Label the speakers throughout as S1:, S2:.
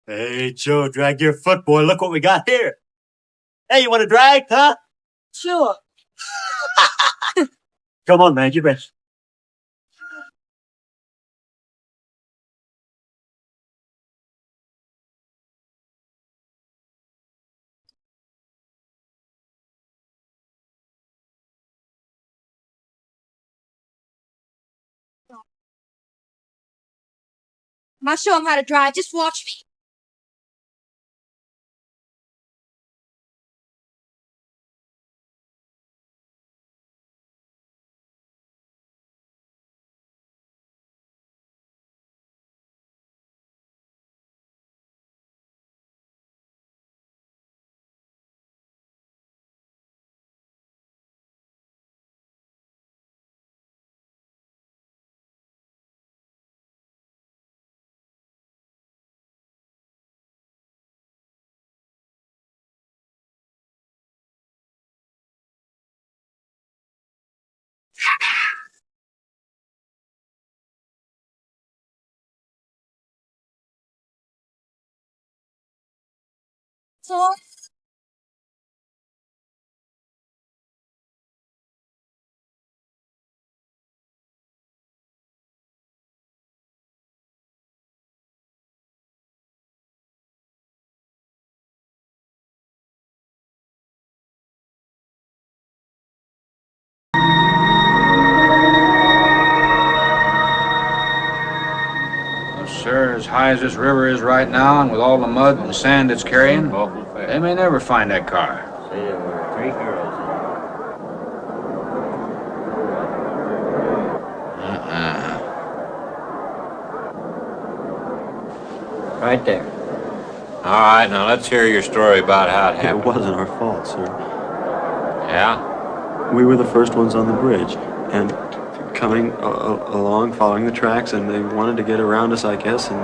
S1: Hey, Joe, drag your foot, boy. Look what we got here. Hey, you want to drag, huh?
S2: Sure.
S1: Come on, man. Get ready.
S2: I'll show him how to drive. Just watch me. So,
S3: Sir, as high as this river is right now, and with all the mud and sand it's carrying, they may never find that car.
S4: Say there were 3 girls. Right there.
S3: All right, now let's hear your story about how it
S5: It
S3: happened.
S5: wasn't our fault, sir.
S3: Yeah?
S5: We were the first ones on the bridge, and coming along, following the tracks, and they wanted to get around us, I guess, and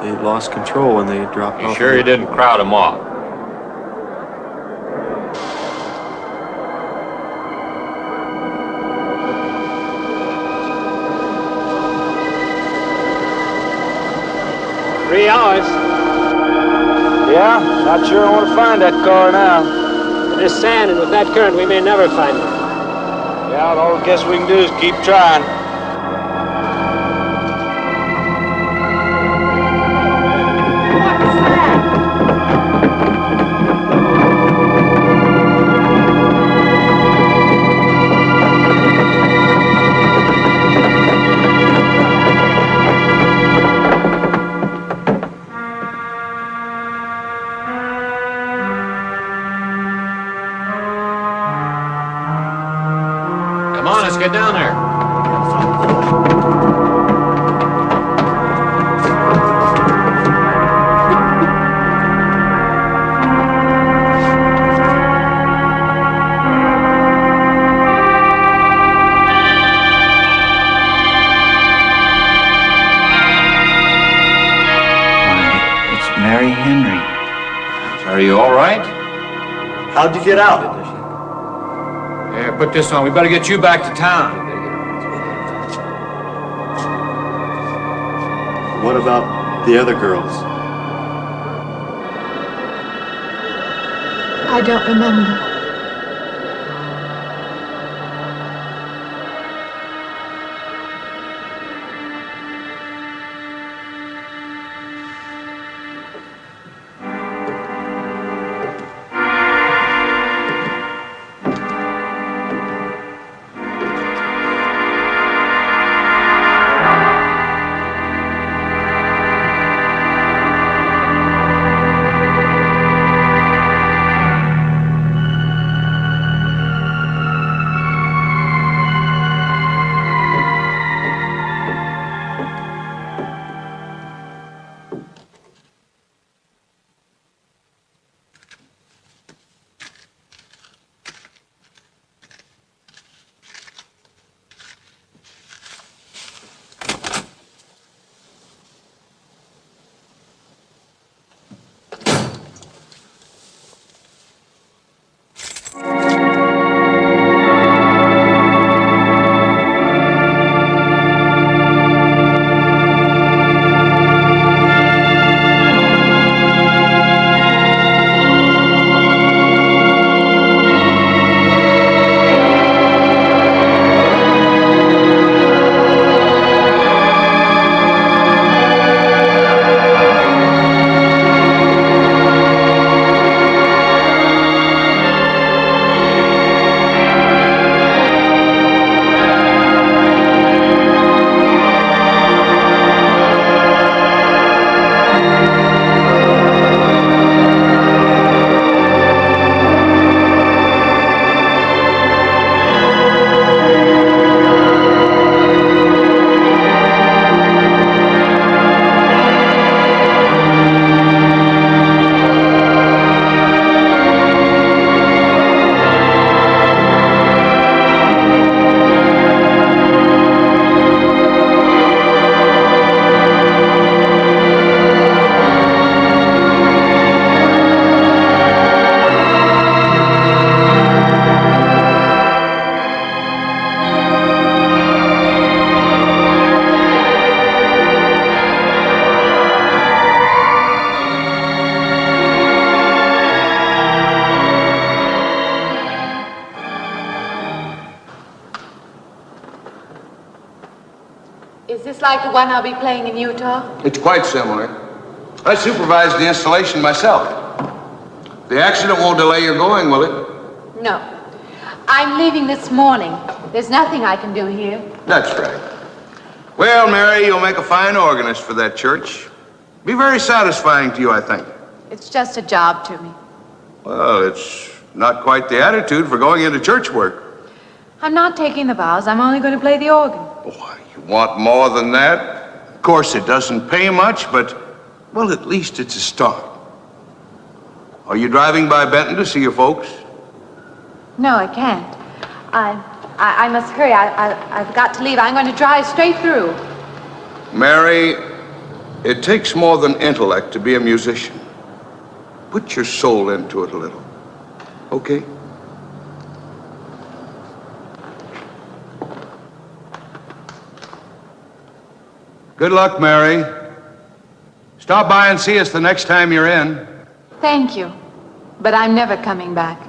S5: they lost control when they dropped
S3: You
S5: off.
S3: sure you didn't crowd them off?
S6: Yeah, not sure I want to find that car now. With this sand and with that current, we may never find it. Yeah, all I guess we can do is keep trying.
S3: Come on, let's get down there.
S4: It's Mary Henry.
S3: Are you all right?
S1: How'd you get out?
S3: Here, put this on. We better get you back to town.
S5: What about the other girls?
S2: I don't remember.
S7: this like the one I'll be playing in Utah?
S8: It's quite similar. I supervised the installation myself. The accident won't delay your going, will it?
S7: No. I'm leaving this morning. There's nothing I can do here.
S8: That's right. Well, Mary, you'll make a fine organist for that church. Be very satisfying to you, I think.
S7: It's just a job to me.
S8: Well, it's not quite the attitude for going into church work.
S7: I'm not taking the vows. I'm only going to play the organ.
S8: Boy, you want more than that? Of course, it doesn't pay much, but, well, at least it's a start. Are you driving by Benton to see your folks?
S7: No, I can't. I must hurry. I've got to leave. I'm going to drive straight through.
S8: Mary, it takes more than intellect to be a musician. Put your soul into it a little, okay? Good luck, Mary. Stop by and see us the next time you're in.
S7: Thank you. But I'm never coming back.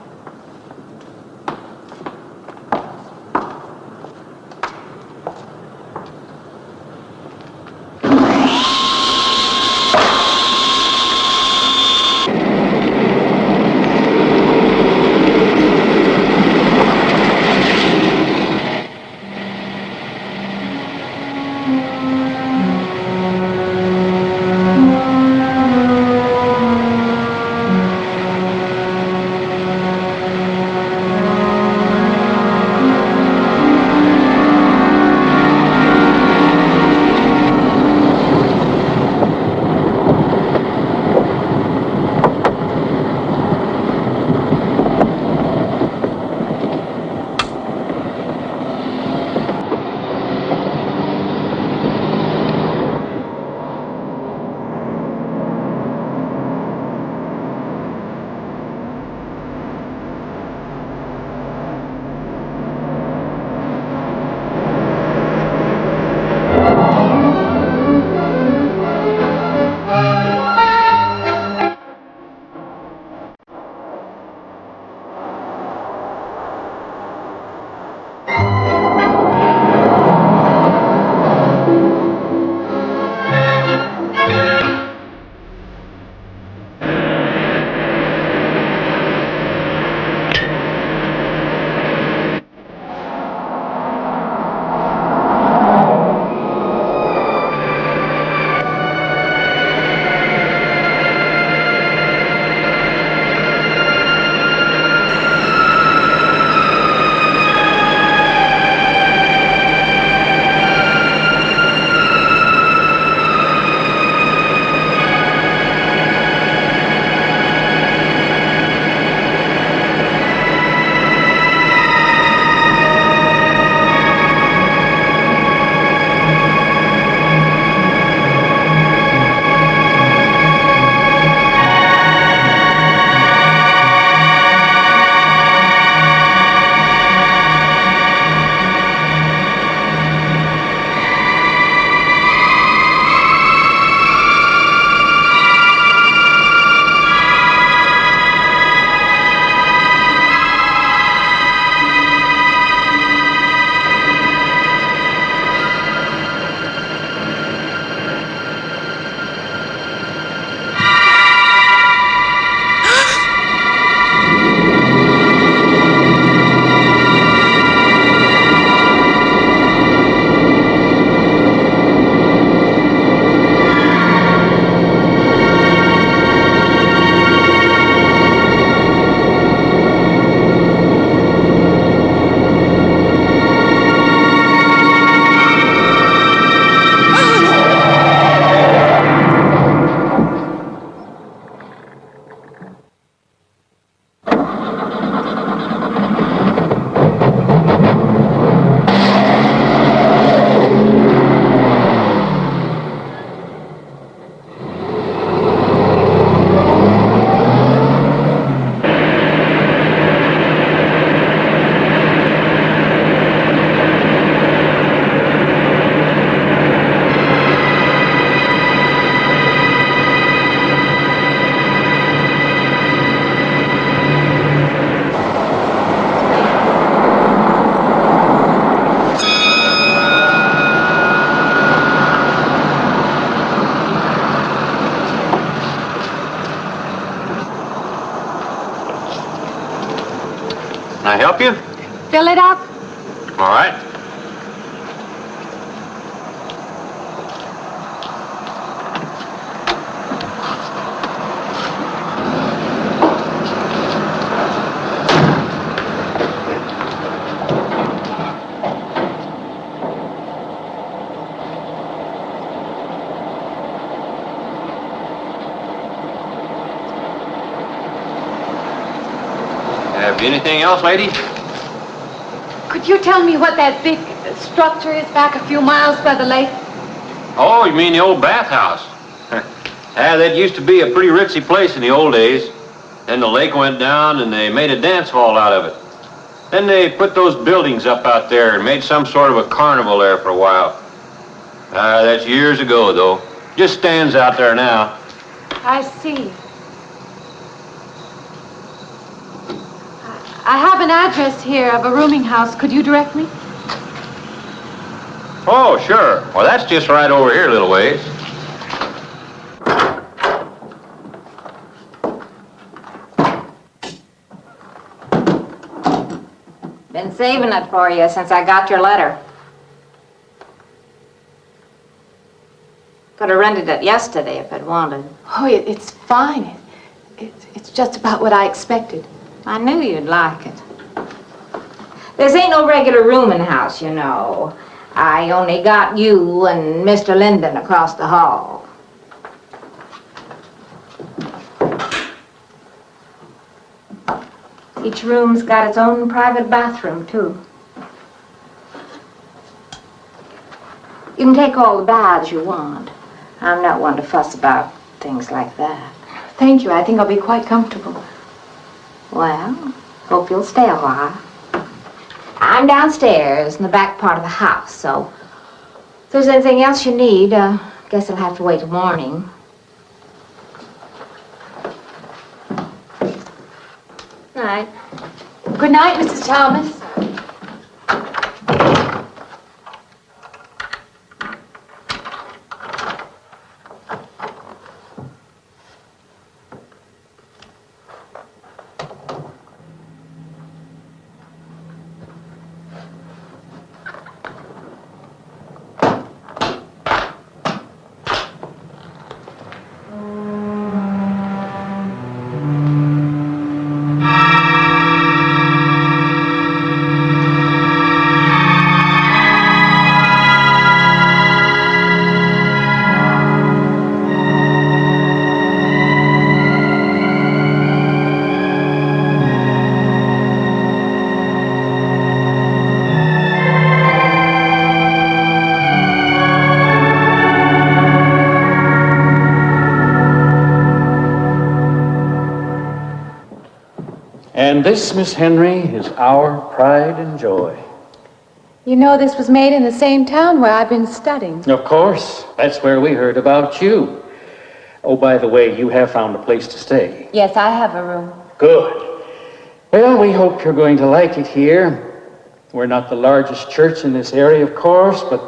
S6: help you?
S7: Fill it up?
S6: All right. Have anything else, lady?
S7: Could you tell me what that big structure is back a few miles by the lake?
S6: Oh, you mean the old bathhouse? Yeah, that used to be a pretty ritzy place in the old days. Then the lake went down and they made a dance hall out of it. Then they put those buildings up out there and made some sort of a carnival there for a while. That's years ago, though. Just stands out there now.
S7: I see. I have an address here of a rooming house. Could you direct me?
S6: Oh, sure. Well, that's just right over here a little ways.
S9: Been saving it for you since I got your letter. Could have rented it yesterday if I'd wanted.
S7: Oh, it's fine. It's just about what I expected.
S9: I knew you'd like it. This ain't no regular rooming house, you know. I only got you and Mr. Linden across the hall. Each room's got its own private bathroom, too. You can take all the baths you want. I'm not one to fuss about things like that.
S7: Thank you. I think I'll be quite comfortable.
S9: Well, hope you'll stay a while. I'm downstairs in the back part of the house, so if there's anything else you need, guess I'll have to wait till morning. Night.
S7: Good night, Mrs. Thomas.
S10: And this, Miss Henry, is our pride and joy.
S7: You know this was made in the same town where I've been studying.
S10: Of course, that's where we heard about you. Oh, by the way, you have found a place to stay.
S7: Yes, I have a room.
S10: Good. Well, we hope you're going to like it here. We're not the largest church in this area, of course, but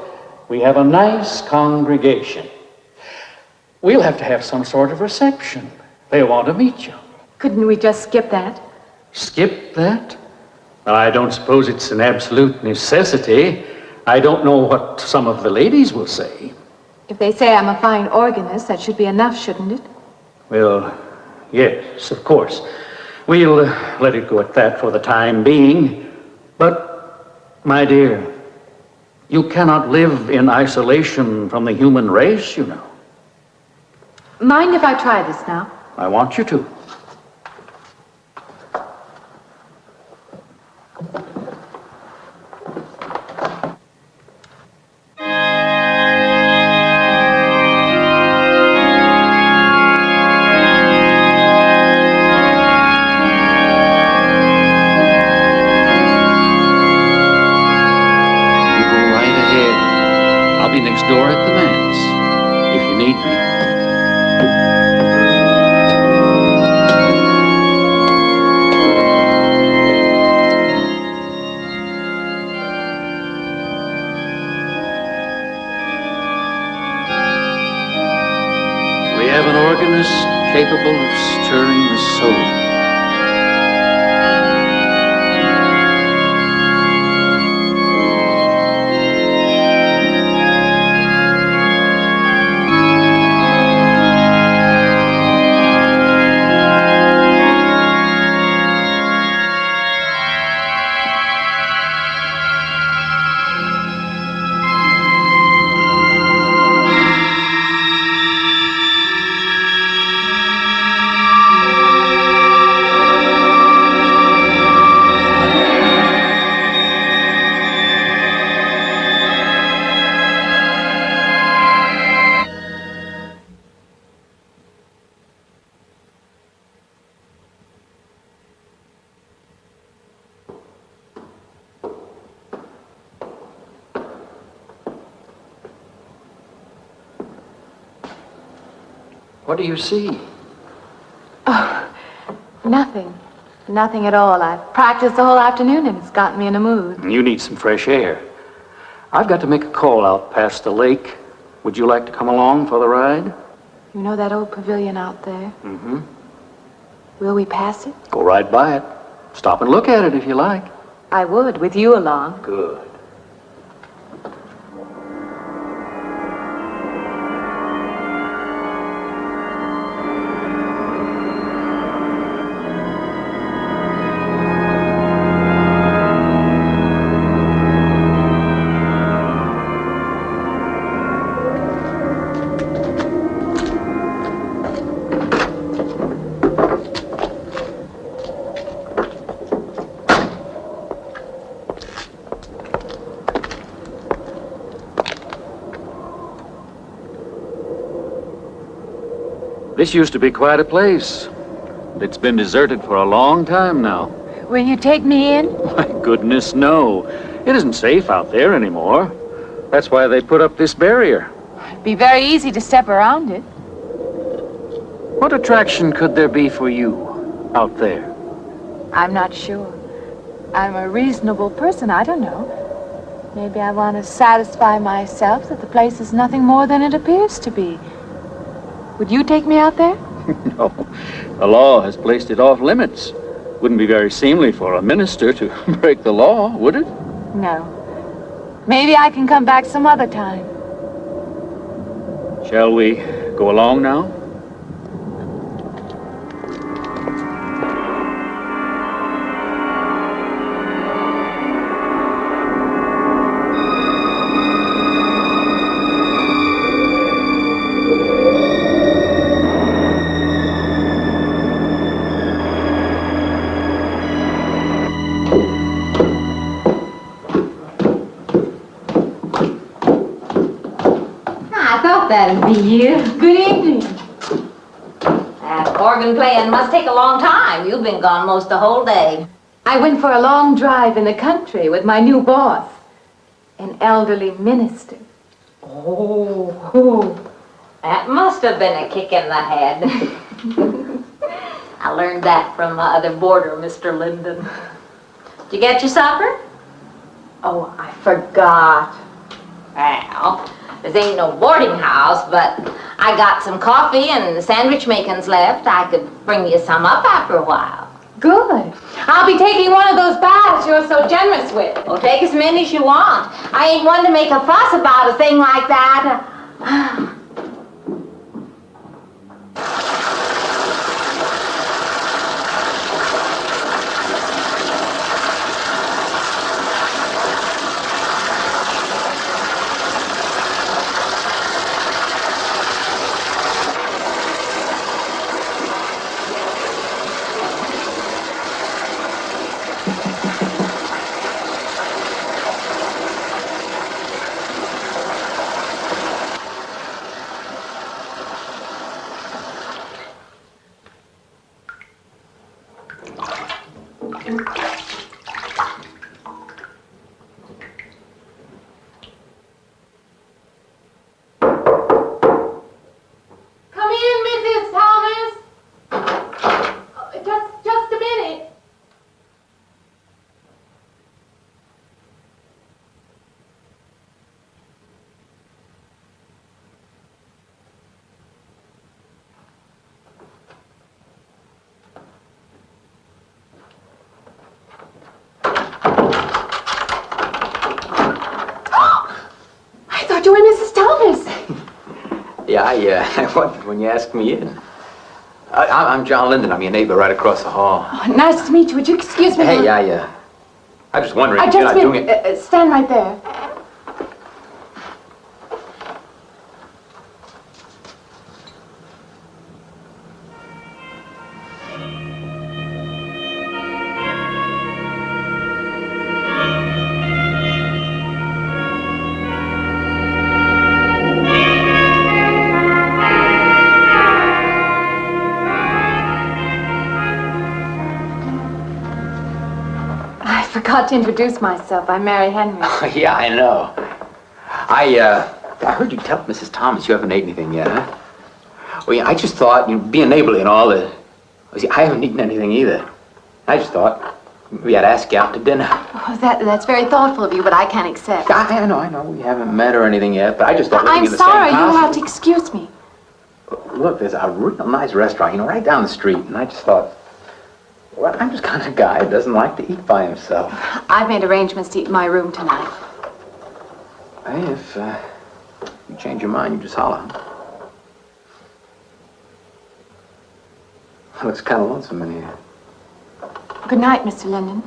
S10: we have a nice congregation. We'll have to have some sort of reception. They want to meet you.
S7: Couldn't we just skip that?
S10: Skip that? Well, I don't suppose it's an absolute necessity. I don't know what some of the ladies will say.
S7: If they say I'm a fine organist, that should be enough, shouldn't it?
S10: Well, yes, of course. We'll let it go at that for the time being. But, my dear, you cannot live in isolation from the human race, you know.
S7: Mind if I try this now?
S10: I want you to. Next door at the manse, if you need me. We have an organist capable of stirring the soul. What do you see?
S7: Oh, nothing. Nothing at all. I've practiced the whole afternoon and it's gotten me in a mood.
S10: You need some fresh air. I've got to make a call out past the lake. Would you like to come along for the ride?
S7: You know that old pavilion out there?
S10: Mm-hmm.
S7: Will we pass it?
S10: Go right by it. Stop and look at it if you like.
S7: I would, with you along.
S10: Good. This used to be quite a place. It's been deserted for a long time now.
S7: Will you take me in?
S10: My goodness, no. It isn't safe out there anymore. That's why they put up this barrier.
S7: It'd be very easy to step around it.
S10: What attraction could there be for you out there?
S7: I'm not sure. I'm a reasonable person. I don't know. Maybe I want to satisfy myself that the place is nothing more than it appears to be. Would you take me out there?
S10: No. The law has placed it off limits. Wouldn't be very seemly for a minister to break the law, would it?
S7: No. Maybe I can come back some other time.
S10: Shall we go along now?
S9: That'll be you.
S7: Good evening.
S9: That organ playing must take a long time. You've been gone most the whole day.
S7: I went for a long drive in the country with my new boss, an elderly minister.
S9: Oh, that must have been a kick in the head. I learned that from my other boarder, Mr. Linden. Did you get your supper? Oh, I forgot. Well, this ain't no boarding house, but I got some coffee and sandwich makings left. I could bring you some up after a while.
S7: Good. I'll be taking one of those baths you're so generous with.
S9: Well, take as many as you want. I ain't one to make a fuss about a thing like that.
S11: Yeah, I wondered when you asked me in. I'm John Linden. I'm your neighbor right across the hall.
S7: Oh, nice to meet you. Would you excuse me?
S11: Hey, I was just wondering if you're not doing it.
S7: Stand right there. I forgot to introduce myself. I'm Mary Henry.
S11: Oh, yeah, I know. I heard you tell Mrs. Thomas you haven't ate anything yet, huh? Well, yeah, I just thought, being neighborly and all, I haven't eaten anything either. I just thought maybe I'd ask you out to dinner.
S7: Oh, that's very thoughtful of you, but I can't accept.
S11: I know. We haven't met or anything yet, but I just thought
S7: I'm
S11: living in the
S7: sorry.
S11: same
S7: You'll
S11: house.
S7: have to excuse me.
S11: Look, there's a real nice restaurant, right down the street, and I just thought, well, I'm just kind of guy who doesn't like to eat by himself.
S7: I've made arrangements to eat in my room tonight.
S11: Hey, if you change your mind, you just holler. Looks kind of lonesome in here.
S7: Good night, Mr. Linden.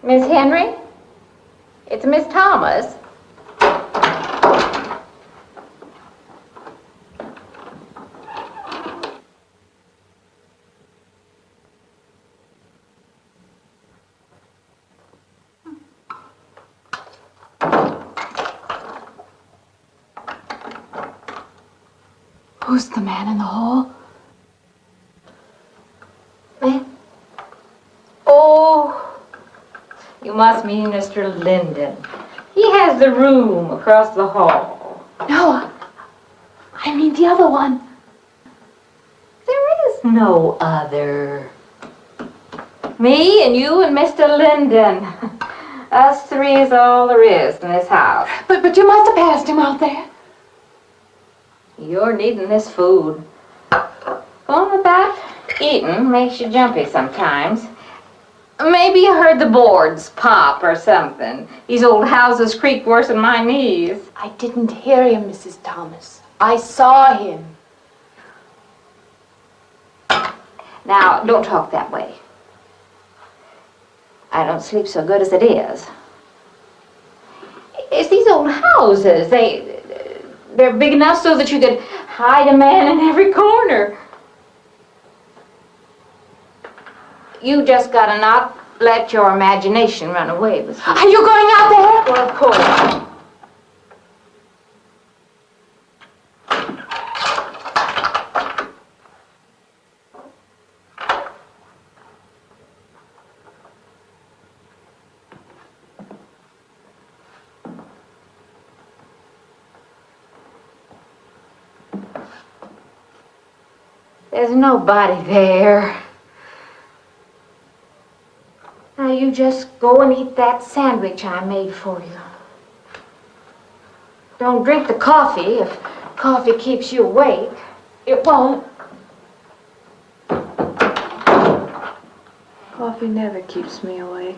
S9: Miss Henry? It's Miss Thomas.
S7: Who's the man in the hall?
S9: Man? Oh, you must mean Mr. Linden. He has the room across the hall.
S7: No, I mean the other one.
S9: There is no other. Me and you and Mr. Linden. Us three is all there is in this house.
S7: But you must have passed him out there.
S9: You're needing this food. Going about eating makes you jumpy sometimes. Maybe you heard the boards pop or something. These old houses creak worse than my knees.
S7: I didn't hear him, Mrs. Thomas. I saw him.
S9: Now, don't talk that way. I don't sleep so good as it is. It's these old houses. They're big enough so that you could hide a man in every corner. You just gotta not let your imagination run away with you.
S7: Are you going out there?
S9: Well, of course. There's nobody there. Now you just go and eat that sandwich I made for you. Don't drink the coffee if coffee keeps you awake.
S7: It won't. Coffee never keeps me awake.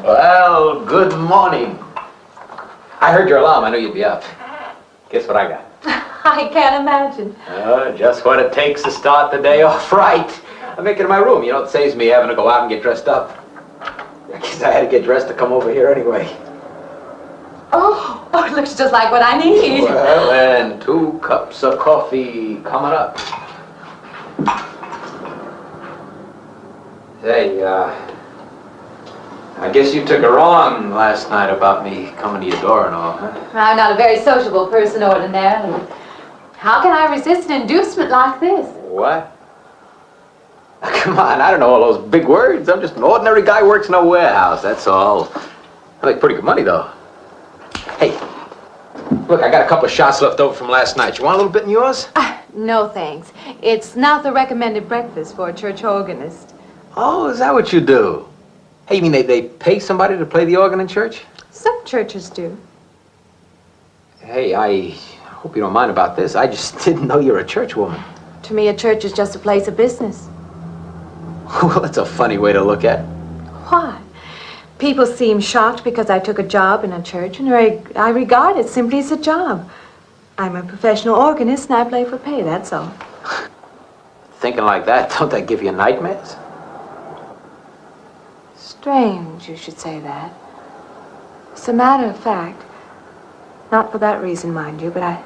S11: Well, good morning. I heard your alarm. I knew you'd be up. Guess what I got?
S7: I can't imagine.
S11: Just what it takes to start the day off right. I make it in my room. You know, it saves me having to go out and get dressed up. I guess I had to get dressed to come over here anyway.
S7: Oh, it looks just like what I need.
S11: Well, and 2 cups of coffee coming up. Say, I guess you took her on last night about me coming to your door and all, huh?
S7: I'm not a very sociable person ordinarily. How can I resist an inducement like this?
S11: What? Come on, I don't know all those big words. I'm just an ordinary guy who works in a warehouse, that's all. I make pretty good money, though. Hey, look, I got a couple of shots left over from last night. You want a little bit in yours?
S7: No, thanks. It's not the recommended breakfast for a church organist.
S11: Oh, is that what you do? Hey, you mean they pay somebody to play the organ in church?
S7: Some churches do.
S11: Hey, I hope you don't mind about this. I just didn't know you're a church woman.
S7: To me, a church is just a place of business.
S11: Well, that's a funny way to look at it.
S7: Why? People seem shocked because I took a job in a church, and I regard it simply as a job. I'm a professional organist, and I play for pay, that's all.
S11: Thinking like that, don't that give you nightmares?
S7: Strange you should say that. As a matter of fact, not for that reason, mind you, but I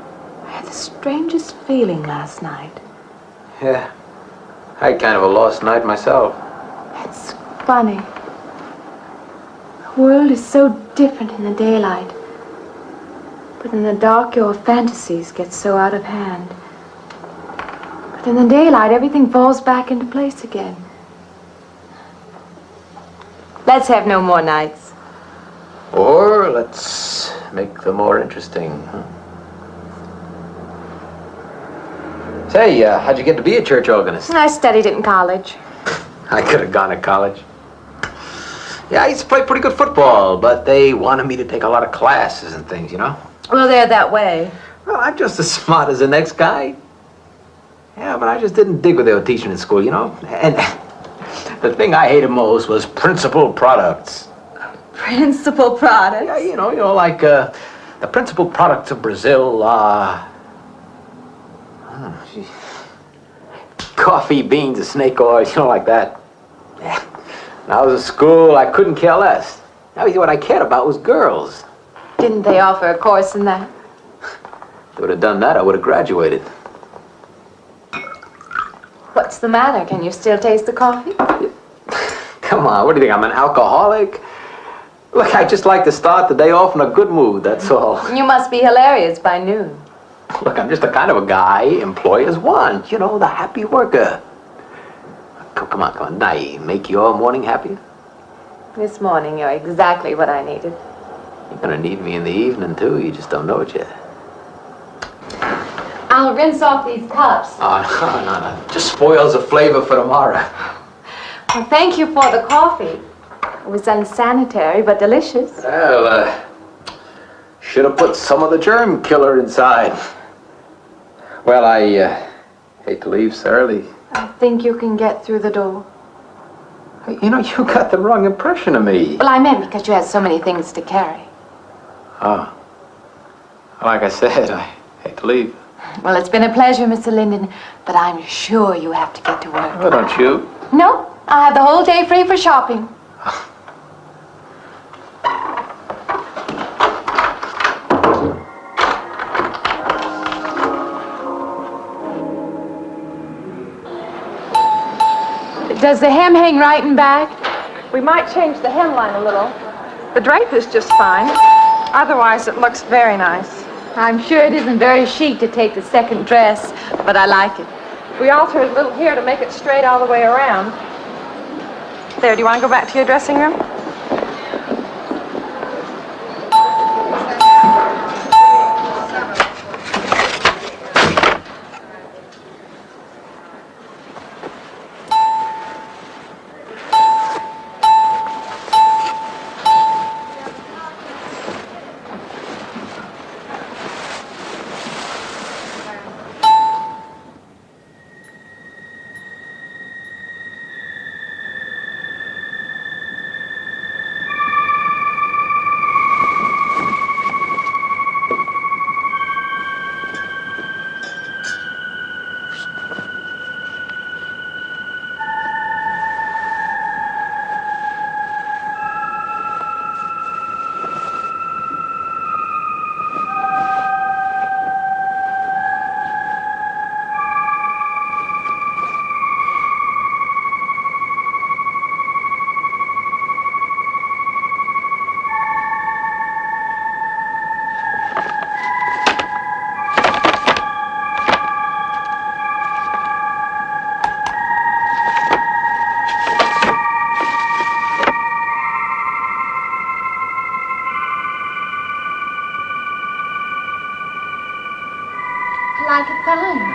S7: had the strangest feeling last night.
S11: Yeah, I had kind of a lost night myself.
S7: It's funny. The world is so different in the daylight. But in the dark, your fantasies get so out of hand. But in the daylight, everything falls back into place again. Let's have no more nights.
S11: Or let's make them more interesting, huh? Say, how'd you get to be a church organist?
S7: I studied it in college.
S11: I could have gone to college. Yeah, I used to play pretty good football, but they wanted me to take a lot of classes and things, you know?
S7: Well, they're that way.
S11: Well, I'm just as smart as the next guy. Yeah, but I just didn't dig what they were teaching in school, you know? And the thing I hated most was principal products.
S7: Principal products?
S11: Yeah, you know, like the principal products of Brazil are... coffee, beans, and snake oil, you know, like that. Yeah. When I was at school, I couldn't care less. Now, what I cared about was girls.
S7: Didn't they offer a course in that?
S11: If they would have done that, I would have graduated.
S7: What's the matter? Can you still taste the coffee?
S11: Come on, what do you think, I'm an alcoholic? Look, I just like to start the day off in a good mood, that's all.
S7: You must be hilarious by noon.
S11: Look, I'm just the kind of a guy employers want, you know, the happy worker. Come on, now, make your morning happier?
S7: This morning, you're exactly what I needed.
S11: You're gonna need me in the evening, too, you just don't know it yet.
S7: I'll rinse off these cups.
S11: Oh, no. Just spoils the flavor for tomorrow.
S7: Well, thank you for the coffee. It was unsanitary, but delicious.
S11: Well, should have put some of the germ killer inside. Well, I hate to leave so early.
S7: I think you can get through the door.
S11: Hey, you know, you got the wrong impression of me.
S7: Well, I meant because you had so many things to carry.
S11: Oh. Like I said, I hate to leave.
S7: Well, it's been a pleasure, Mr. Linden, but I'm sure you have to get to work.
S11: Oh, don't you?
S7: No, I have the whole day free for shopping. Does the hem hang right and back?
S2: We might change the hemline a little. The drape is just fine. Otherwise, it looks very nice.
S7: I'm sure it isn't very chic to take the second dress, but I like it.
S2: We altered a little here to make it straight all the way around. There, do you want to go back to your dressing room?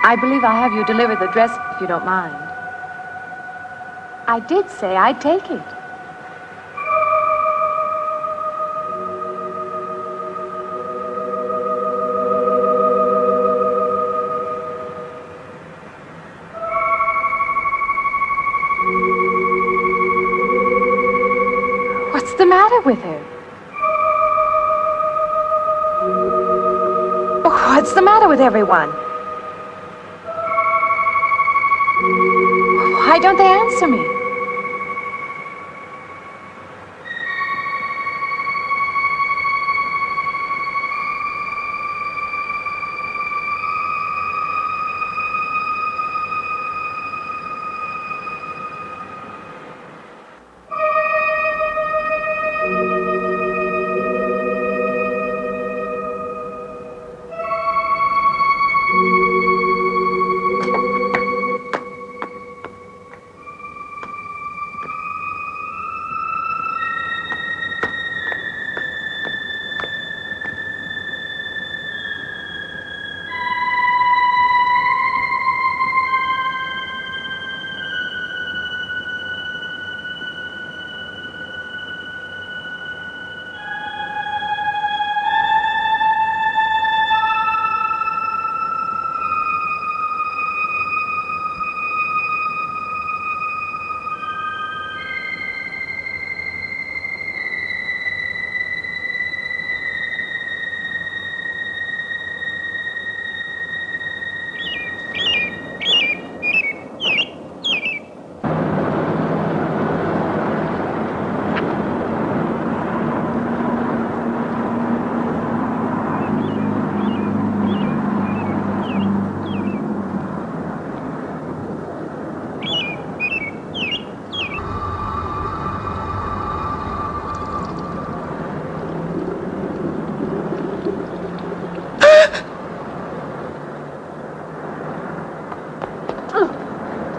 S7: I believe I'll have you deliver the dress if you don't mind. I did say I'd take it. What's the matter with her? Oh, what's the matter with everyone? Why don't they answer me?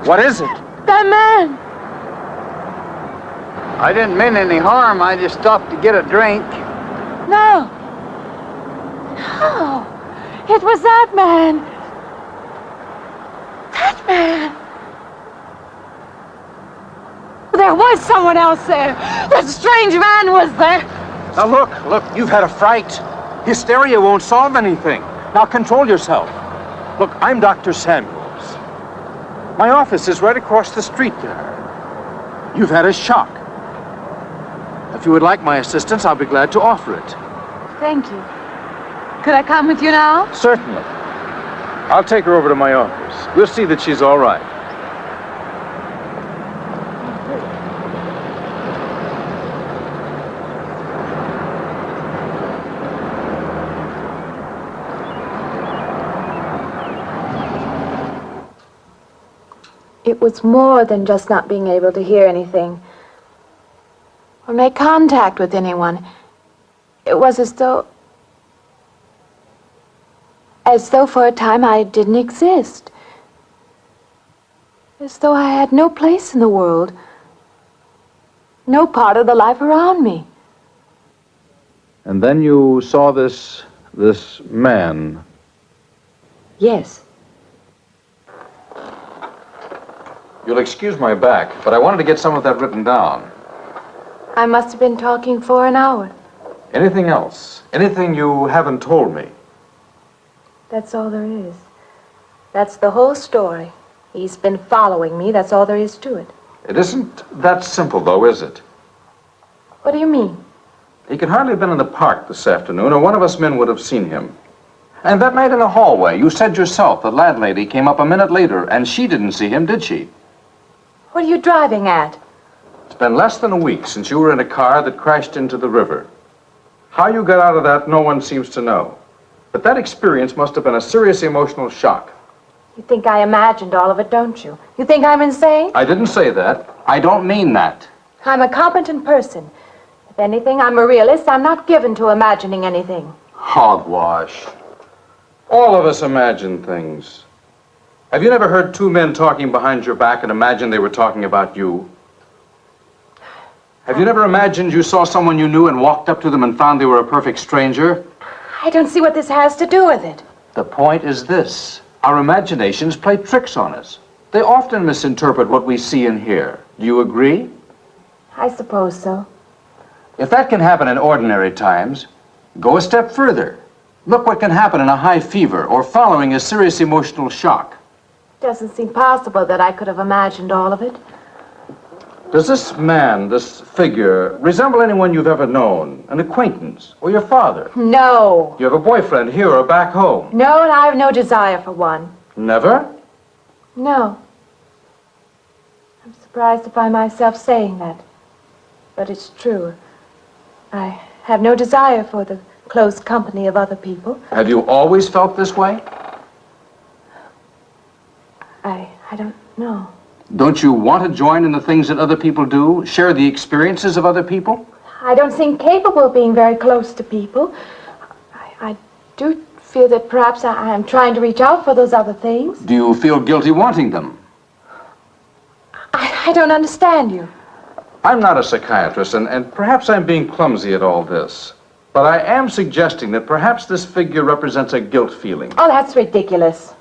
S12: What is it?
S7: That man!
S12: I didn't mean any harm. I just stopped to get a drink.
S7: No! No! It was that man! That man! There was someone else there! That strange man was there!
S12: Now look, you've had a fright. Hysteria won't solve anything. Now control yourself. Look, I'm Dr. Samuels. My office is right across the street there. You've had a shock. If you would like my assistance, I'll be glad to offer it.
S7: Thank you. Could I come with you now?
S12: Certainly. I'll take her over to my office. We'll see that she's all right.
S7: It was more than just not being able to hear anything or make contact with anyone. It was as though for a time I didn't exist. As though I had no place in the world, no part of the life around me.
S12: And then you saw this man.
S7: Yes.
S12: You'll excuse my back, but I wanted to get some of that written down.
S7: I must have been talking for an hour.
S12: Anything else? Anything you haven't told me?
S7: That's all there is. That's the whole story. He's been following me. That's all there is to it.
S12: It isn't that simple, though, is it?
S7: What do you mean?
S12: He could hardly have been in the park this afternoon, or one of us men would have seen him. And that night in the hallway, you said yourself the landlady came up a minute later, and she didn't see him, did she?
S7: What are you driving at?
S12: It's been less than a week since you were in a car that crashed into the river. How you got out of that, no one seems to know. But that experience must have been a serious emotional shock.
S7: You think I imagined all of it, don't you? You think I'm insane?
S12: I didn't say that. I don't mean that.
S7: I'm a competent person. If anything, I'm a realist. I'm not given to imagining anything.
S12: Hogwash. All of us imagine things. Have you never heard two men talking behind your back and imagined they were talking about you? Have you never imagined you saw someone you knew and walked up to them and found they were a perfect stranger?
S7: I don't see what this has to do with it.
S12: The point is this. Our imaginations play tricks on us. They often misinterpret what we see and hear. Do you agree?
S7: I suppose so.
S12: If that can happen in ordinary times, go a step further. Look what can happen in a high fever or following a serious emotional shock.
S7: Doesn't seem possible that I could have imagined all of it.
S12: Does this man, this figure, resemble anyone you've ever known? An acquaintance? Or your father?
S7: No.
S12: You have a boyfriend here or back home?
S7: No, and I have no desire for one.
S12: Never?
S7: No. I'm surprised to find myself saying that. But it's true. I have no desire for the close company of other people.
S12: Have you always felt this way?
S7: I don't know.
S12: Don't you want to join in the things that other people do? Share the experiences of other people?
S7: I don't seem capable of being very close to people. I do feel that perhaps I am trying to reach out for those other things.
S12: Do you feel guilty wanting them?
S7: I don't understand you.
S12: I'm not a psychiatrist, and perhaps I'm being clumsy at all this. But I am suggesting that perhaps this figure represents a guilt feeling.
S7: Oh, that's ridiculous.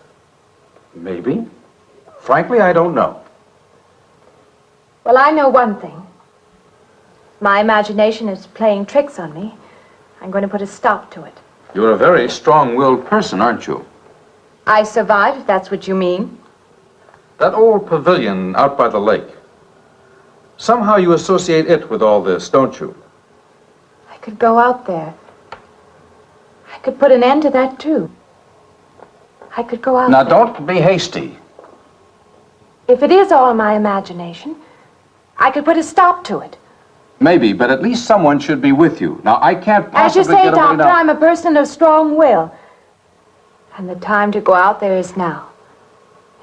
S12: Maybe. Frankly, I don't know.
S7: Well, I know one thing. My imagination is playing tricks on me. I'm going to put a stop to it.
S12: You're a very strong-willed person, aren't you?
S7: I survived, if that's what you mean.
S12: That old pavilion out by the lake. Somehow you associate it with all this, don't you?
S7: I could go out there. I could put an end to that, too. I could go out
S12: Now,
S7: there.
S12: don't be hasty.
S7: If it is all my imagination, I could put a stop to it.
S12: Maybe, but at least someone should be with you. Now, I can't
S7: As you
S12: possibly
S7: say,
S12: get away
S7: Doctor,
S12: now.
S7: I'm a person of strong will. And the time to go out there is now.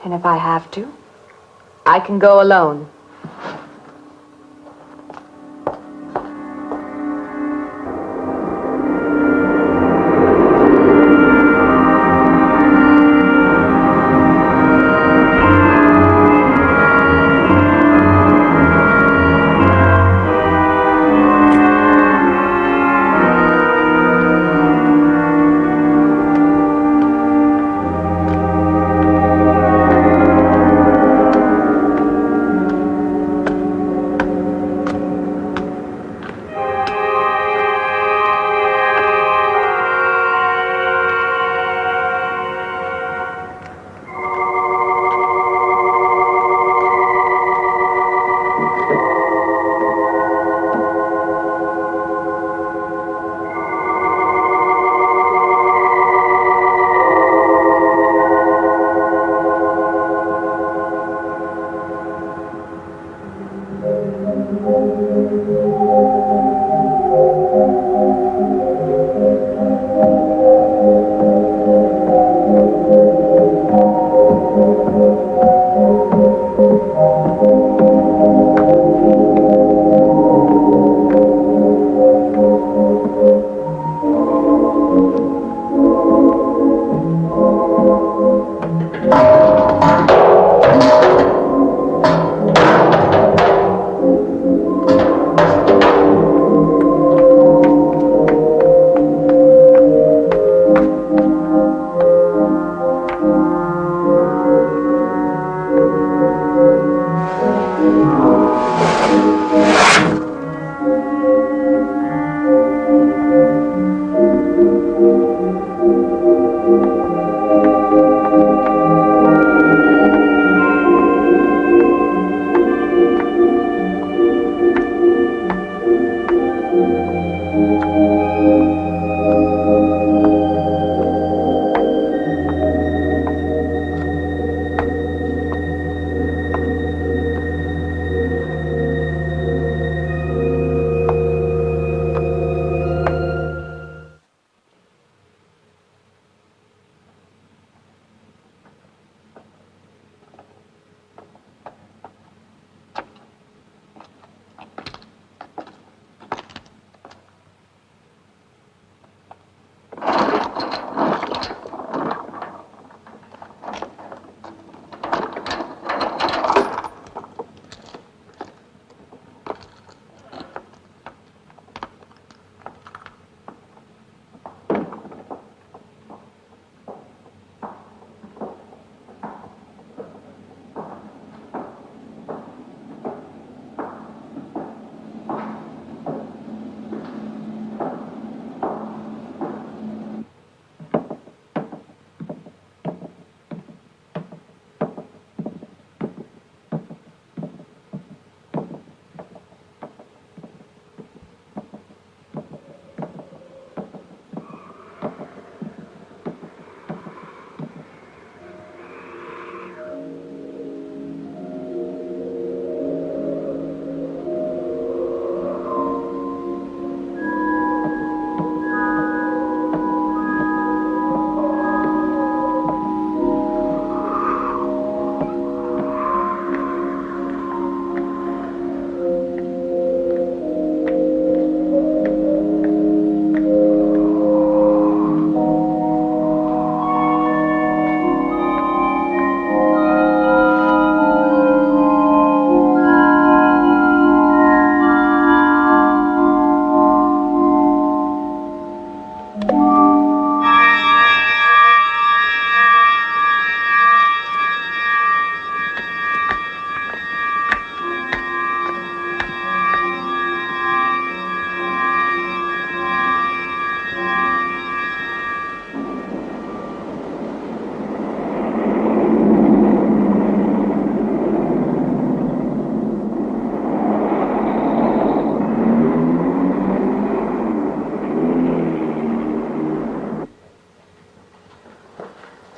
S7: And if I have to, I can go alone.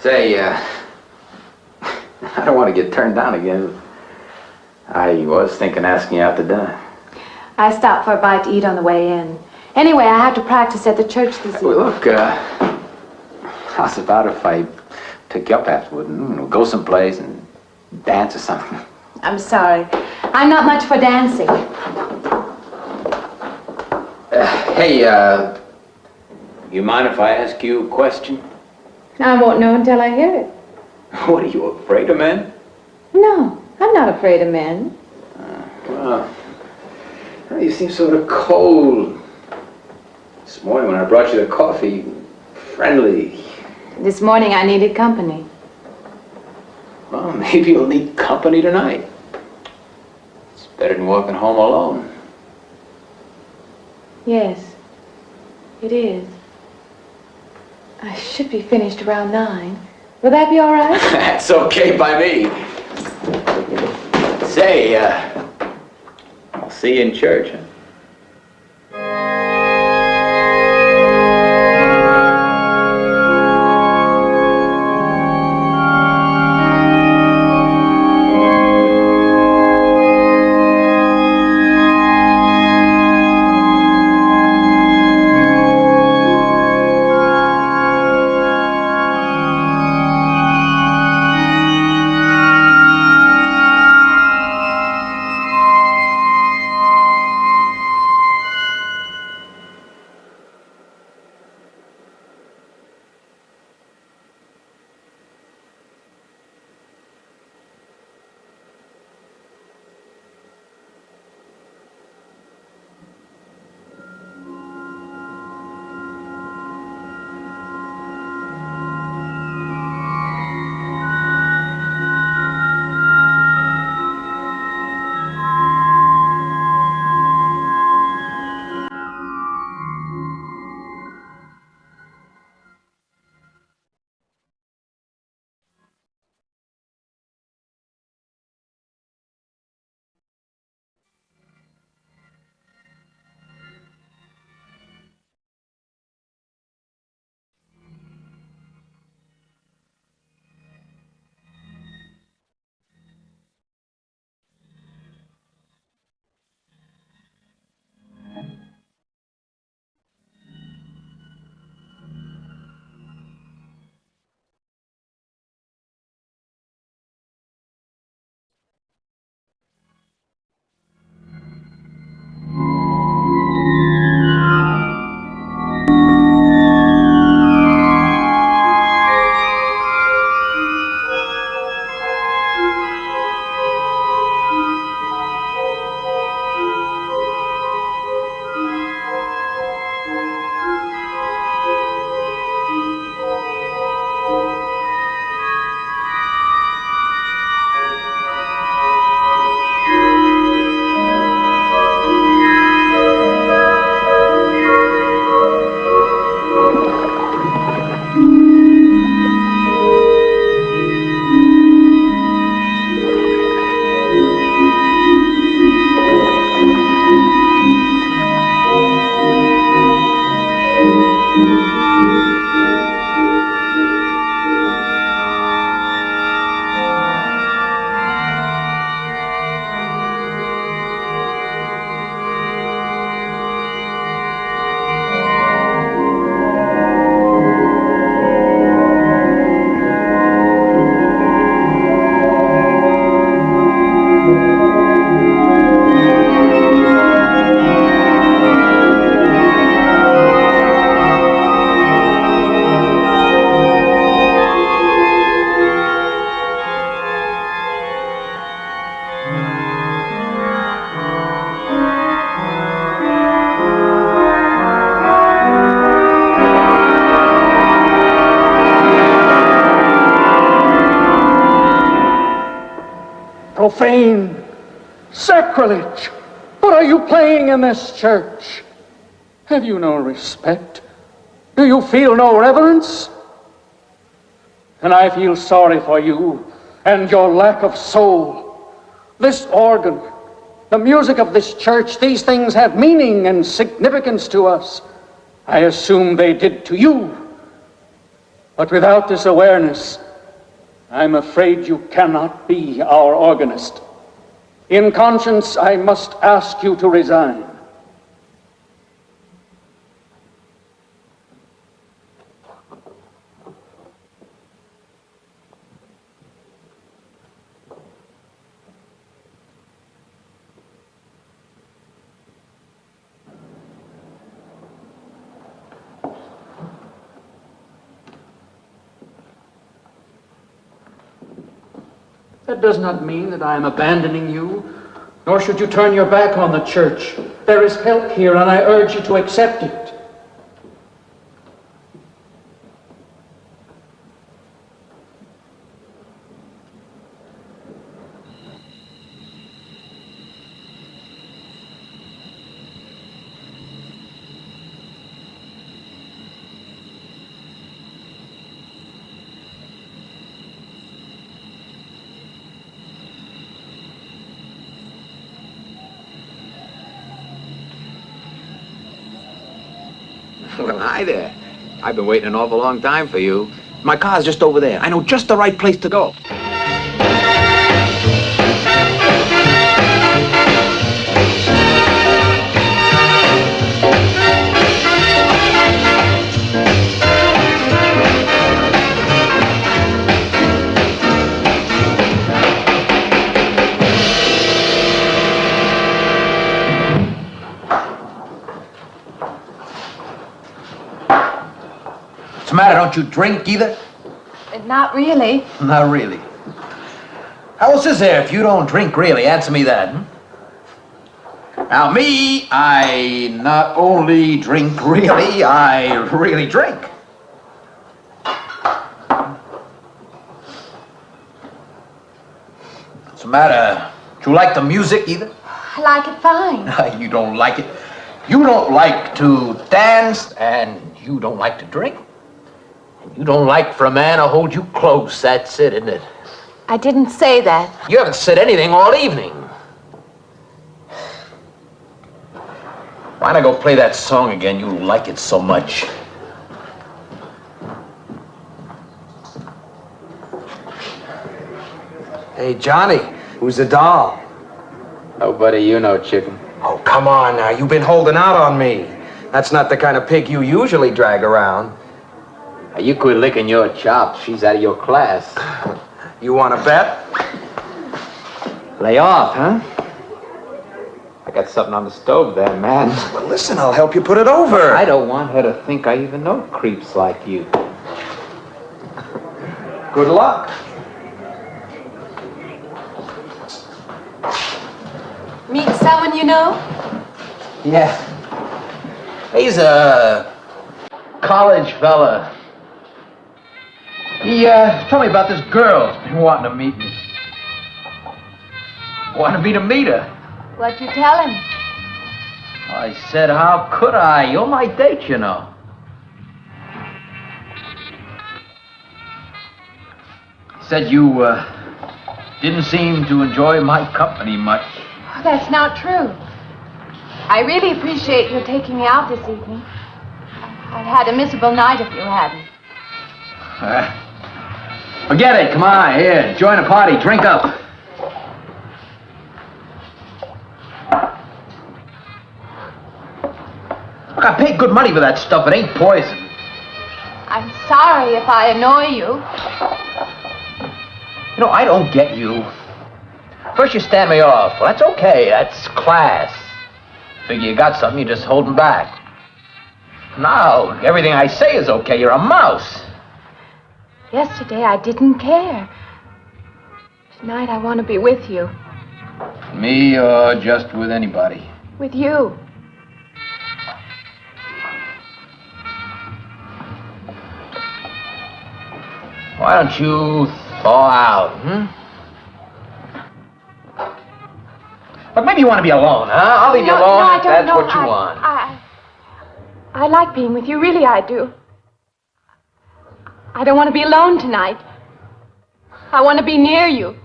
S11: Say, I don't want to get turned down again. I was thinking asking you out to dinner.
S7: I stopped for a bite to eat on the way in. Anyway, I have to practice at the church this evening.
S11: Well, look, how's about if I pick you up afterward and we'll go someplace and dance or something?
S7: I'm sorry. I'm not much for dancing.
S11: Hey, you mind if I ask you a question?
S7: I won't know until I hear it.
S11: What, are you afraid of men?
S7: No, I'm not afraid of men.
S11: Well, you seem sort of cold. This morning when I brought you the coffee, friendly.
S7: This morning I needed company.
S11: Well, maybe you'll need company tonight. It's better than walking home alone.
S7: Yes, it is. I should be finished around 9. Will that be all right?
S11: That's okay by me. Say, I'll see you in church, huh?
S10: Profane, sacrilege. What are you playing in this church? Have you no respect? Do you feel no reverence? And I feel sorry for you and your lack of soul. This organ, the music of this church, these things have meaning and significance to us. I assume they did to you. But without this awareness, I'm afraid you cannot be our organist. In conscience, I must ask you to resign. That does not mean that I am abandoning you, nor should you turn your back on the church. There is help here, and I urge you to accept it.
S11: Well, hi there. I've been waiting an awful long time for you. My car's just over there. I know just the right place to go. What's the matter? Don't you drink either?
S7: Not really.
S11: Not really. How else is there if you don't drink really? Answer me that. Now, me, I not only drink really, I really drink. What's the matter? Do you like the music either?
S7: I like it fine.
S11: You don't like it. You don't like to dance, and you don't like to drink. You don't like for a man to hold you close. That's it, isn't it?
S7: I didn't say that.
S11: You haven't said anything all evening. Why not go play that song again? You like it so much.
S12: Hey, Johnny, who's the doll?
S11: Nobody you know, chicken.
S12: Oh, come on now. You've been holding out on me. That's not the kind of pig you usually drag around.
S11: You quit licking your chops. She's out of your class.
S12: You want to bet?
S11: Lay off, huh? I got something on the stove there, man.
S12: Well, listen, I'll help you put it over.
S11: I don't want her to think I even know creeps like you.
S12: Good luck.
S7: Meet someone you know?
S11: Yeah. He's a college fella. He told me about this girl who's been wanting to meet me. Wanted me to meet her.
S7: What'd you tell him?
S11: I said, how could I? You're my date, you know. He said you didn't seem to enjoy my company much.
S7: Oh, that's not true. I really appreciate your taking me out this evening. I'd had a miserable night if you hadn't.
S11: Forget it. Come on, here. Join the party. Drink up. Look, I paid good money for that stuff. It ain't poison.
S7: I'm sorry if I annoy you.
S11: You know, I don't get you. First you stand me off. Well, that's okay. That's class. Figure you got something, you're just holding back. Now, everything I say is okay. You're a mouse.
S7: Yesterday I didn't care. Tonight I want to be with you.
S11: Me or just with anybody?
S7: With you.
S11: Why don't you thaw out, But maybe you want to be alone, huh? I'll leave you alone
S7: no,
S11: if that's
S7: know.
S11: what you want.
S7: I like being with you, really I do. I don't want to be alone tonight. I want to be near you.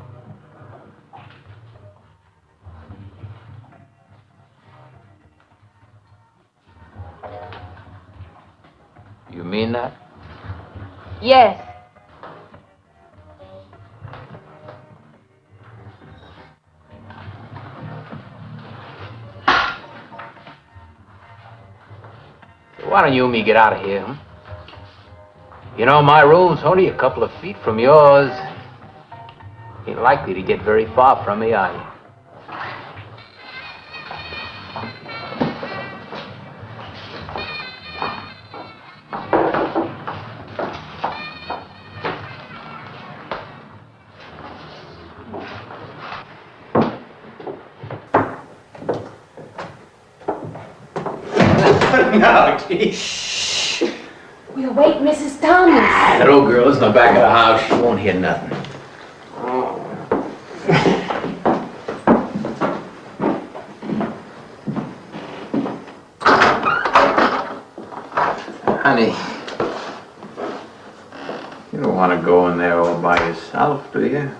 S11: You mean that?
S7: Yes.
S11: Why don't you and me get out of here, huh? You know, my room's only a couple of feet from yours. Ain't likely to get very far from me, are you?
S4: No, Shh.
S7: We'll wake Mrs. Thomas.
S11: That old girl is in the back of the house. She won't hear nothing. Honey, you don't want to go in there all by yourself, do you?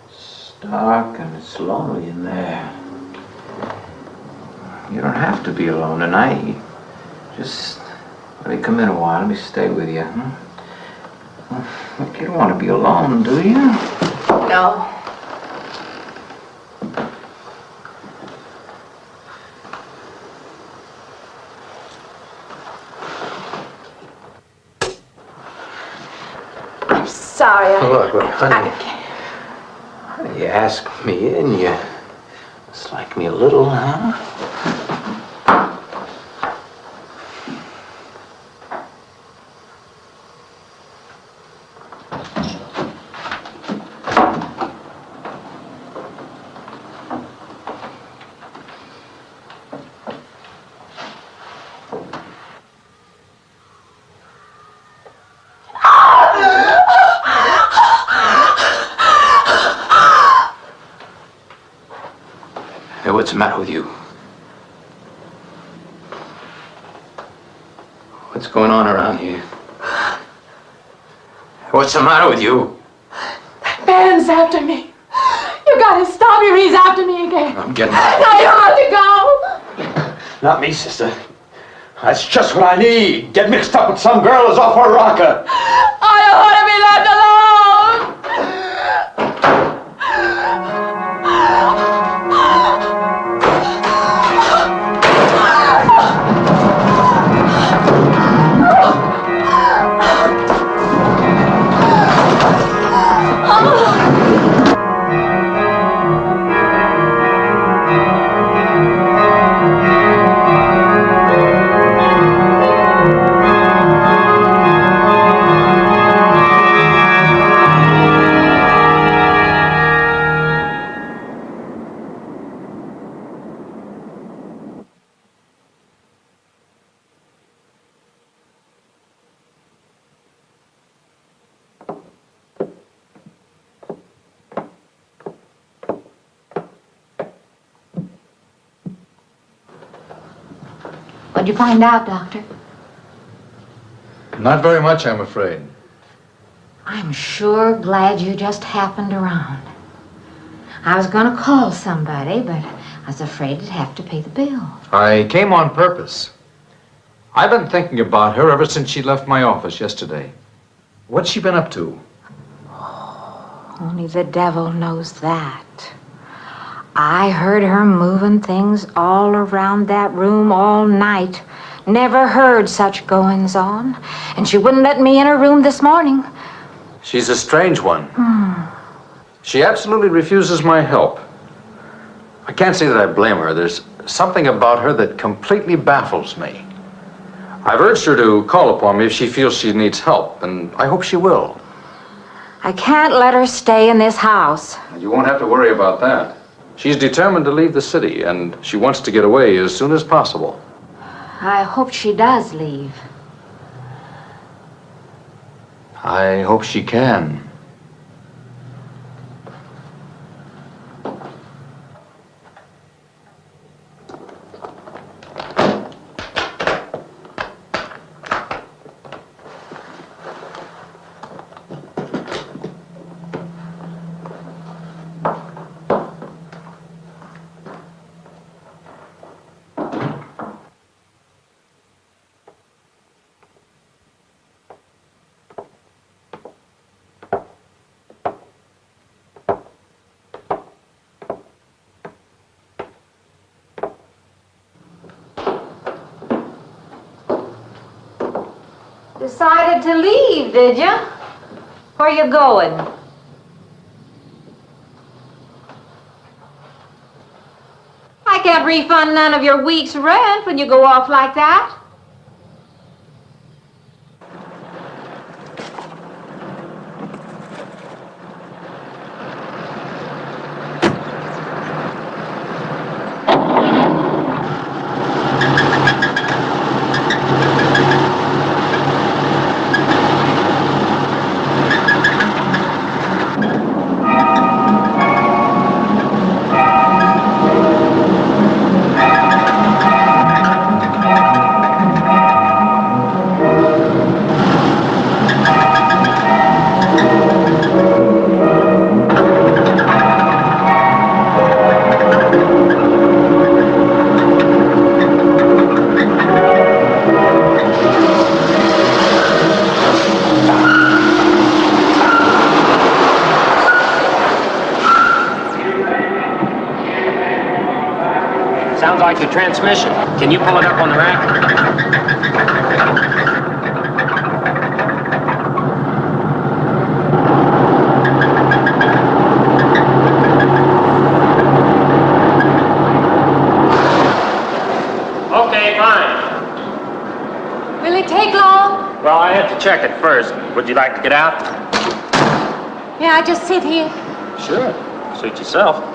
S11: It's dark and it's lonely in there. You don't have to be alone tonight. Just let me come in a while. Let me stay with you. Look, you don't want to be alone, do you?
S7: No. I'm sorry.
S11: Look, honey. Honey, you asked me in, you dislike me a little, huh? Hey, what's the matter with you? What's going on around here? What's the matter with you?
S2: That man's after me. You gotta stop him. He's after me again.
S11: I'm getting
S2: Now you have to go.
S12: Not me, sister. That's just what I need. Get mixed up with some girl who's off her rocker.
S2: I don't want to be left alone.
S9: What'd you find out, Doctor?
S3: Not very much, I'm afraid.
S9: I'm sure glad you just happened around. I was going to call somebody, but I was afraid I'd have to pay the bill.
S3: I came on purpose. I've been thinking about her ever since she left my office yesterday. What's she been up to?
S9: Only the devil knows that. I heard her moving things all around that room all night. Never heard such goings on. And she wouldn't let me in her room this morning.
S3: She's a strange one. She absolutely refuses my help. I can't say that I blame her. There's something about her that completely baffles me. I've urged her to call upon me if she feels she needs help, and I hope she will.
S9: I can't let her stay in this house.
S3: You won't have to worry about that. She's determined to leave the city, and she wants to get away as soon as possible.
S9: I hope she does leave.
S3: I hope she can.
S9: Decided to leave, did you? Where you going? I can't refund none of your week's rent when you go off like that.
S13: Sounds like the transmission. Can you pull it up on the rack? Okay, fine.
S9: Will it take long?
S13: Well, I have to check it first. Would you like to get out?
S9: May I just sit here?
S13: Sure. Suit yourself.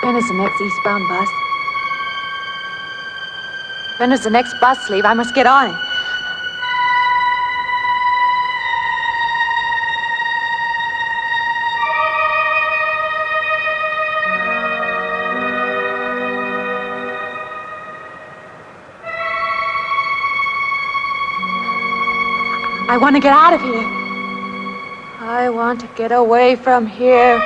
S7: When is the next eastbound bus? When does the next bus leave? I must get on it. I want to get out of here. I want to get away from here.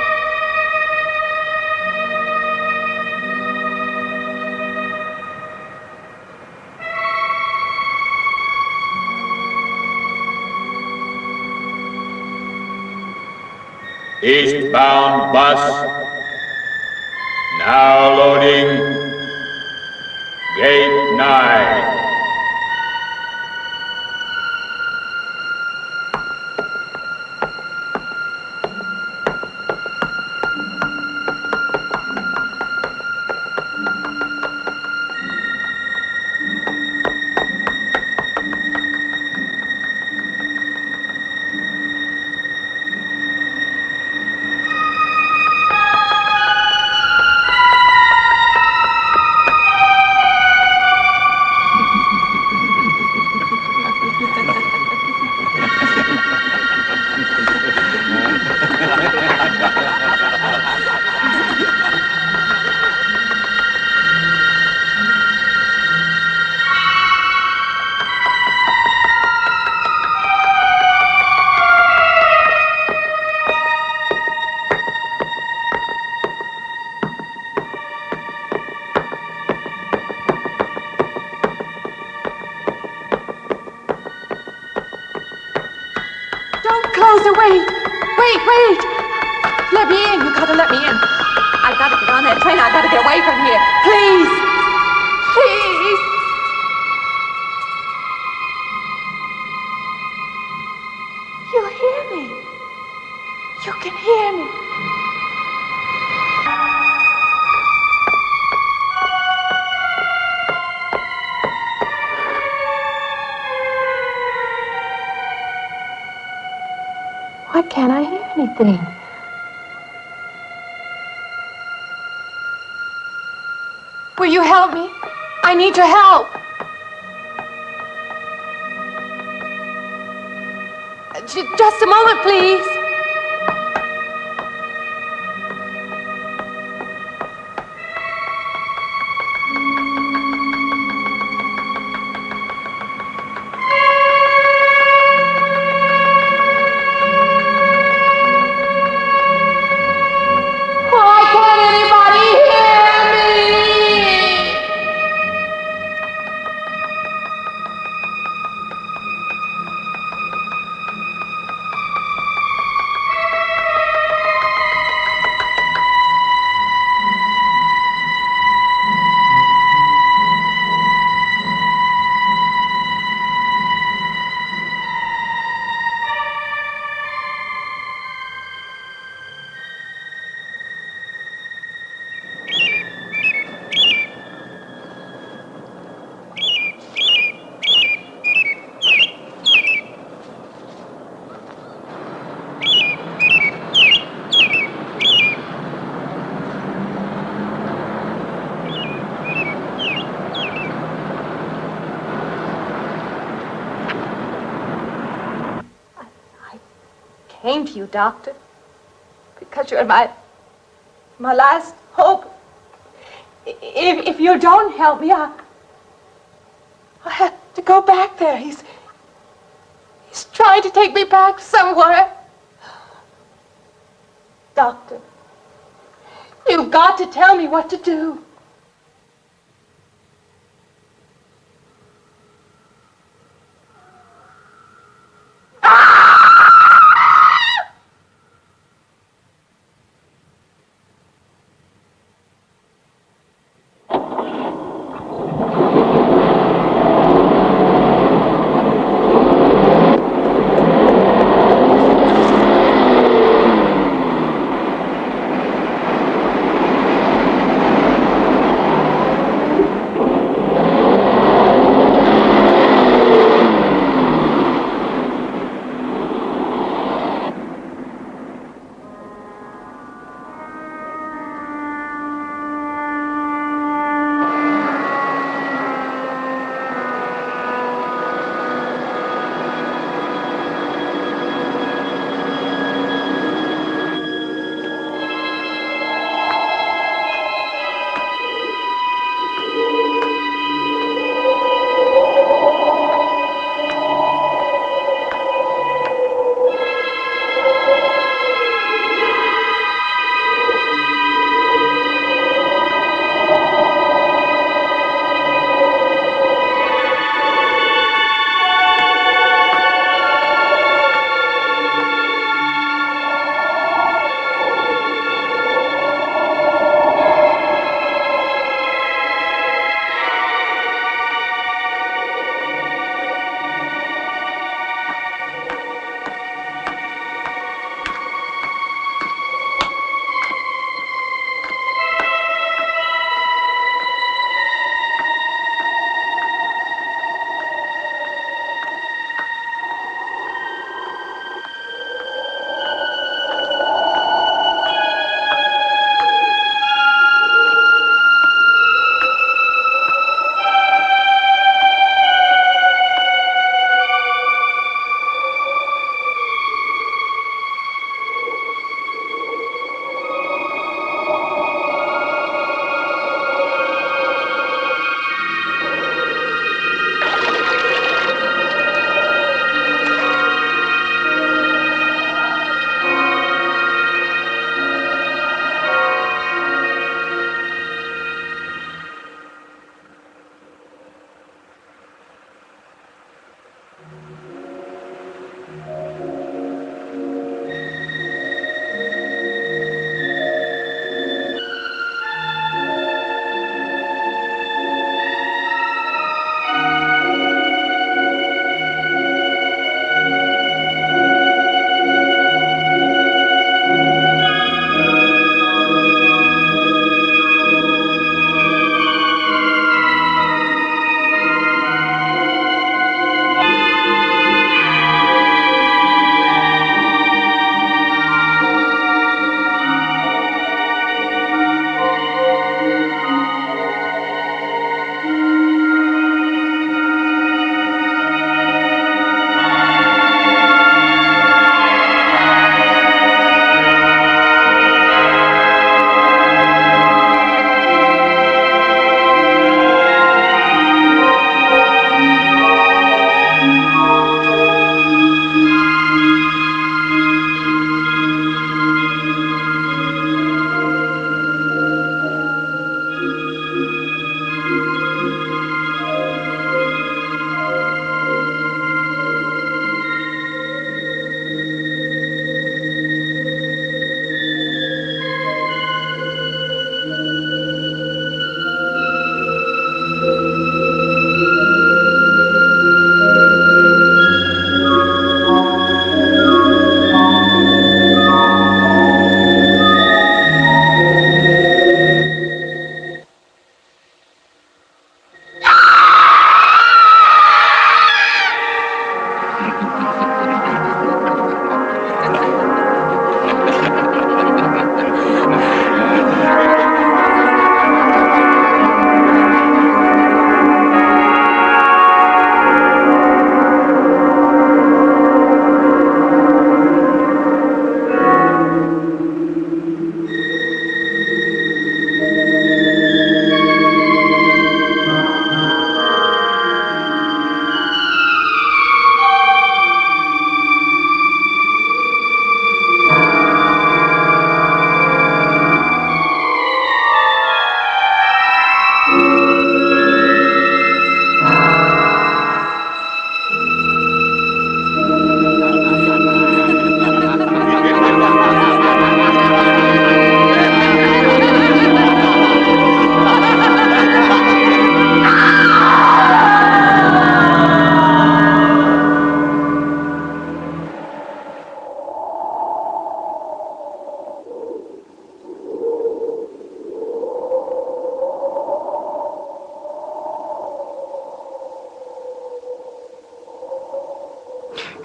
S14: Eastbound bus. Now loading. Gate 9.
S2: closer. Wait. Let me in. You gotta let me in. I gotta get on that train. I gotta get away from here. Please. You hear me. You can hear me. Why can't I hear anything? Will you help me? I need your help. Just a moment, please. Why can't anybody hear me? Came to you, Doctor, because you're my last hope. If you don't help me, I'll have to go back there. He's trying to take me back somewhere. Doctor, you've got to tell me what to do.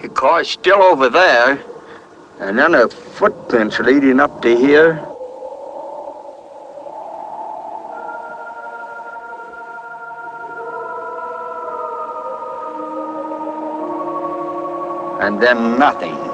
S15: The car's still over there. And then the footprints leading up to here. And then nothing.